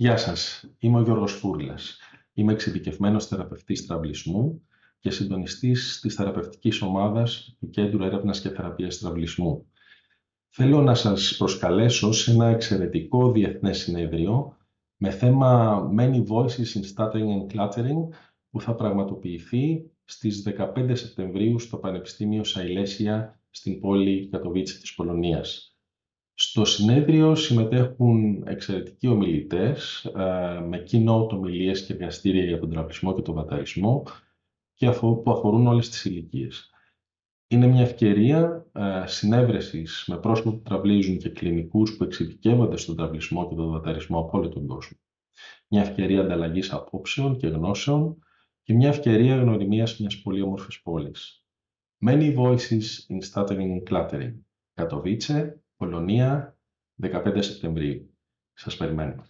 Γεια σας, είμαι ο Γιώργος Φούρλας. Είμαι εξειδικευμένος θεραπευτής τραυλισμού και συντονιστής της θεραπευτικής ομάδας του Κέντρου Έρευνας και Θεραπείας Τραυλισμού. Θέλω να σας προσκαλέσω σε ένα εξαιρετικό διεθνές συνέδριο με θέμα Many Voices in Stuttering and Cluttering που θα πραγματοποιηθεί στις 15 Σεπτεμβρίου στο Πανεπιστήμιο Σαϊλέσια στην πόλη Κατοβίτση της Πολωνίας. Στο συνέδριο συμμετέχουν εξαιρετικοί ομιλητές με keynote ομιλίες και εργαστήρια για τον τραυλισμό και τον βαταρισμό και που αφορούν όλες τις ηλικίες. Είναι μια ευκαιρία συνέβρεσης με πρόσωπα που τραυλίζουν και κλινικούς που εξειδικεύονται στον τραυλισμό και τον βαταρισμό από όλο τον κόσμο. Μια ευκαιρία ανταλλαγής απόψεων και γνώσεων και μια ευκαιρία γνωριμίας μιας πολύ όμορφης πόλης. Many Voices in Stuttering and Cluttering. Κατοβίτσε, Πολωνία, 15 Σεπτεμβρίου. Σας περιμένω.